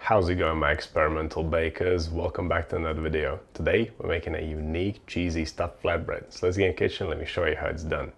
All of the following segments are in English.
How's it going, my experimental bakers? Welcome back to another video. Today we're making a unique cheesy stuffed flatbread. So let's get in the kitchen, let me show you how it's done.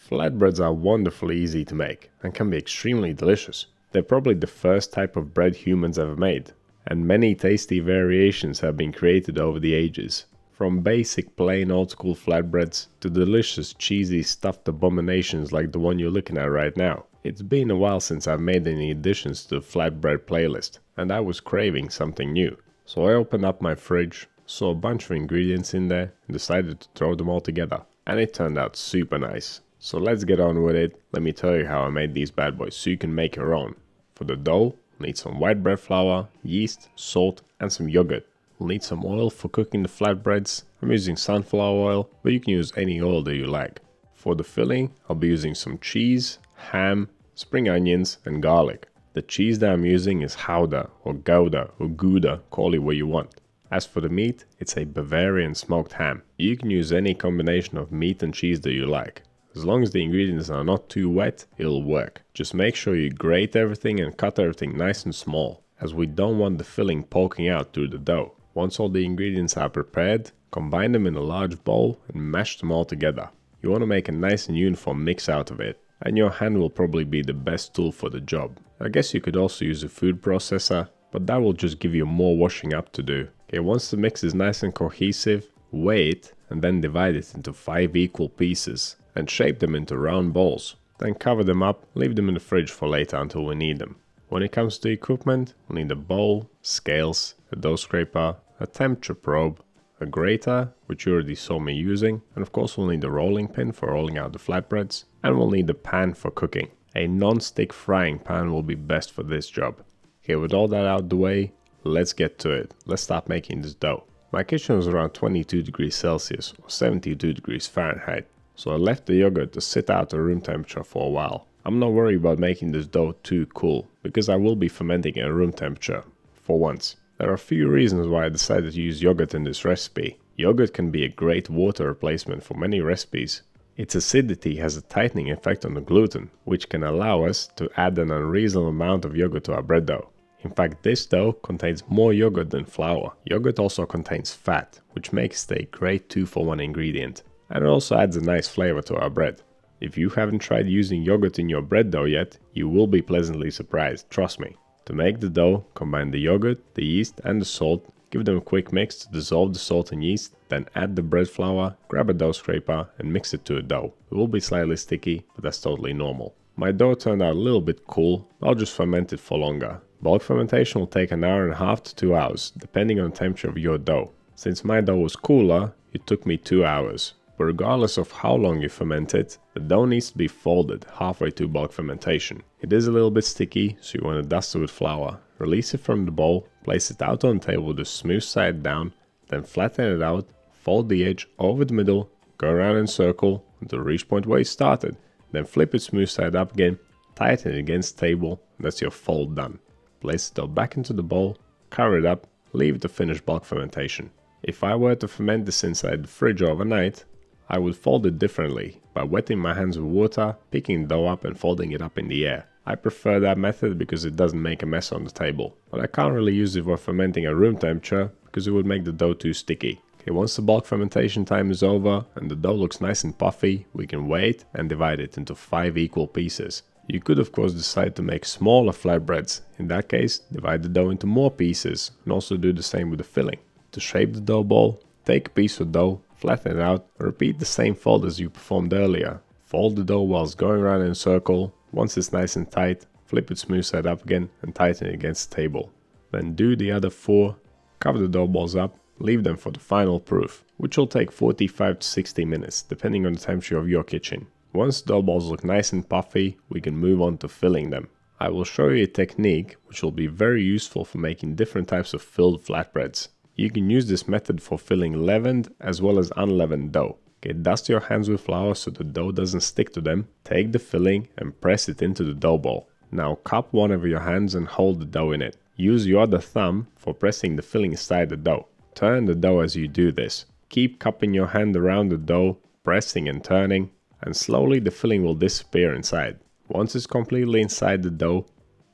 Flatbreads are wonderfully easy to make and can be extremely delicious. They're probably the first type of bread humans ever made, and many tasty variations have been created over the ages. From basic plain old school flatbreads to delicious cheesy stuffed abominations like the one you're looking at right now. It's been a while since I've made any additions to the flatbread playlist, and I was craving something new. So I opened up my fridge, saw a bunch of ingredients in there, and decided to throw them all together. And it turned out super nice. So let's get on with it. Let me tell you how I made these bad boys so you can make your own. For the dough, we'll need some white bread flour, yeast, salt, and some yogurt. We'll need some oil for cooking the flatbreads. I'm using sunflower oil, but you can use any oil that you like. For the filling, I'll be using some cheese, ham, spring onions, and garlic. The cheese that I'm using is Gouda or Gouda or Gouda, call it what you want. As for the meat, it's a Bavarian smoked ham. You can use any combination of meat and cheese that you like. As long as the ingredients are not too wet, it'll work. Just make sure you grate everything and cut everything nice and small, as we don't want the filling poking out through the dough. Once all the ingredients are prepared, combine them in a large bowl and mash them all together. You want to make a nice and uniform mix out of it, and your hand will probably be the best tool for the job. I guess you could also use a food processor, but that will just give you more washing up to do. Okay, once the mix is nice and cohesive, weigh it and then divide it into 5 equal pieces and shape them into round balls. Then cover them up, leave them in the fridge for later until we need them. When it comes to equipment, we'll need a bowl, scales, a dough scraper, a temperature probe, a grater, which you already saw me using, and of course we'll need a rolling pin for rolling out the flatbreads, and we'll need a pan for cooking. A non-stick frying pan will be best for this job. Okay, with all that out the way, let's get to it. Let's start making this dough. My kitchen was around 22 degrees Celsius or 72 degrees Fahrenheit, so I left the yogurt to sit out at room temperature for a while. I'm not worried about making this dough too cool, because I will be fermenting at room temperature, for once. There are a few reasons why I decided to use yogurt in this recipe. Yogurt can be a great water replacement for many recipes. Its acidity has a tightening effect on the gluten, which can allow us to add an unreasonable amount of yogurt to our bread dough. In fact, this dough contains more yogurt than flour. Yogurt also contains fat, which makes it a great 2-for-1 ingredient. And it also adds a nice flavor to our bread. If you haven't tried using yogurt in your bread dough yet, you will be pleasantly surprised, trust me. To make the dough, combine the yogurt, the yeast and the salt, give them a quick mix to dissolve the salt and yeast, then add the bread flour, grab a dough scraper and mix it to a dough. It will be slightly sticky, but that's totally normal. My dough turned out a little bit cool, I'll just ferment it for longer. Bulk fermentation will take an hour and a half to 2 hours, depending on the temperature of your dough. Since my dough was cooler, it took me 2 hours. But regardless of how long you ferment it, the dough needs to be folded halfway through bulk fermentation. It is a little bit sticky, so you want to dust it with flour. Release it from the bowl, place it out on the table with the smooth side down, then flatten it out, fold the edge over the middle, go around in a circle until reach point where you started, then flip it smooth side up again, tighten it against the table, and that's your fold done. Place the dough back into the bowl, cover it up, leave it to finish bulk fermentation. If I were to ferment this inside the fridge overnight, I would fold it differently, by wetting my hands with water, picking the dough up and folding it up in the air. I prefer that method because it doesn't make a mess on the table, but I can't really use it for fermenting at room temperature because it would make the dough too sticky. Okay, once the bulk fermentation time is over and the dough looks nice and puffy, we can weigh it and divide it into 5 equal pieces. You could of course decide to make smaller flatbreads. In that case, divide the dough into more pieces and also do the same with the filling. To shape the dough ball, take a piece of dough, flatten it out, and repeat the same fold as you performed earlier. Fold the dough whilst going around in a circle. Once it's nice and tight, flip it smooth side up again and tighten it against the table. Then do the other 4, cover the dough balls up, leave them for the final proof, which will take 45 to 60 minutes depending on the temperature of your kitchen. Once the dough balls look nice and puffy, we can move on to filling them. I will show you a technique which will be very useful for making different types of filled flatbreads. You can use this method for filling leavened as well as unleavened dough. Okay, dust your hands with flour so the dough doesn't stick to them. Take the filling and press it into the dough ball. Now cup one of your hands and hold the dough in it. Use your other thumb for pressing the filling inside the dough. Turn the dough as you do this. Keep cupping your hand around the dough, pressing and turning, and slowly the filling will disappear inside. Once it's completely inside the dough,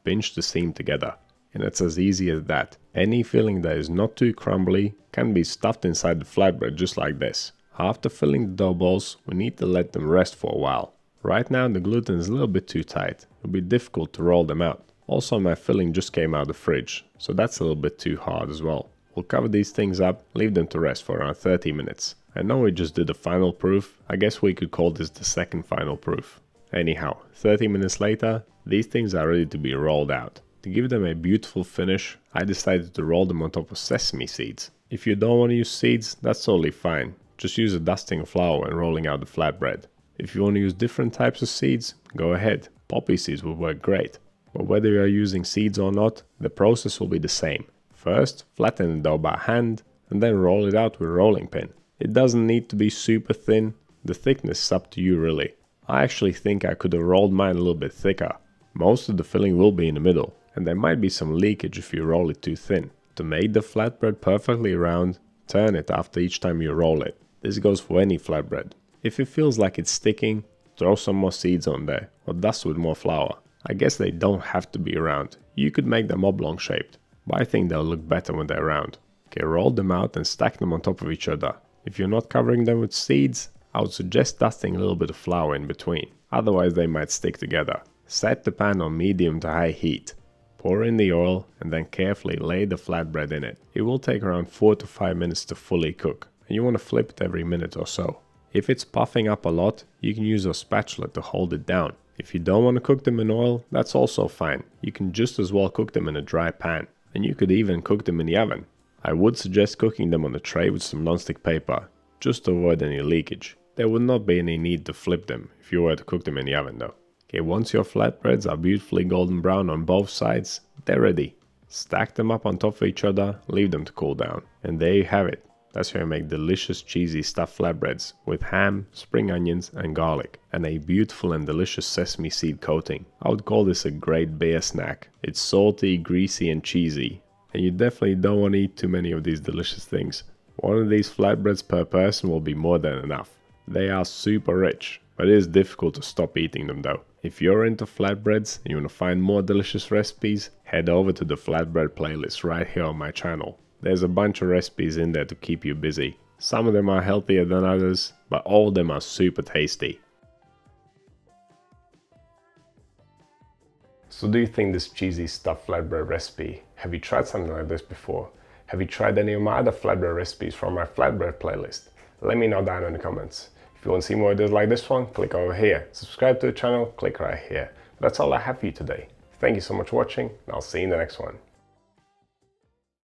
pinch the seam together. and it's as easy as that. Any filling that is not too crumbly can be stuffed inside the flatbread just like this. After filling the dough balls, we need to let them rest for a while. Right now the gluten is a little bit too tight. It'll be difficult to roll them out. Also my filling just came out of the fridge, so that's a little bit too hard as well. We'll cover these things up, leave them to rest for around 30 minutes. I know we just did the final proof, I guess we could call this the second final proof. Anyhow, 30 minutes later, these things are ready to be rolled out. To give them a beautiful finish, I decided to roll them on top of sesame seeds. If you don't want to use seeds, that's totally fine. Just use a dusting of flour when rolling out the flatbread. If you want to use different types of seeds, go ahead. Poppy seeds will work great. But whether you are using seeds or not, the process will be the same. First, flatten the dough by hand, and then roll it out with a rolling pin. It doesn't need to be super thin, the thickness is up to you really. I actually think I could have rolled mine a little bit thicker. Most of the filling will be in the middle, and there might be some leakage if you roll it too thin. To make the flatbread perfectly round, turn it after each time you roll it. This goes for any flatbread. If it feels like it's sticking, throw some more seeds on there, or dust with more flour. I guess they don't have to be round. You could make them oblong shaped, but I think they'll look better when they're round. Okay, roll them out and stack them on top of each other. If you're not covering them with seeds, I would suggest dusting a little bit of flour in between, otherwise they might stick together. Set the pan on medium to high heat. Pour in the oil and then carefully lay the flatbread in it. It will take around 4 to 5 minutes to fully cook, and you want to flip it every minute or so. If it's puffing up a lot, you can use a spatula to hold it down. If you don't want to cook them in oil, that's also fine. You can just as well cook them in a dry pan, and you could even cook them in the oven. I would suggest cooking them on a tray with some nonstick paper, just to avoid any leakage. There would not be any need to flip them if you were to cook them in the oven though. Okay, once your flatbreads are beautifully golden brown on both sides, they're ready. Stack them up on top of each other, leave them to cool down. And there you have it. That's how you make delicious cheesy stuffed flatbreads with ham, spring onions and garlic, and a beautiful and delicious sesame seed coating. I would call this a great beer snack. It's salty, greasy and cheesy, and you definitely don't want to eat too many of these delicious things. One of these flatbreads per person will be more than enough. They are super rich, but it is difficult to stop eating them though. If you're into flatbreads and you want to find more delicious recipes, head over to the flatbread playlist right here on my channel. There's a bunch of recipes in there to keep you busy. Some of them are healthier than others, but all of them are super tasty. So do you think this cheesy stuffed flatbread recipe, have you tried something like this before? Have you tried any of my other flatbread recipes from my flatbread playlist? Let me know down in the comments. If you want to see more videos like this one, click over here. Subscribe to the channel, click right here. But that's all I have for you today. Thank you so much for watching, and I'll see you in the next one.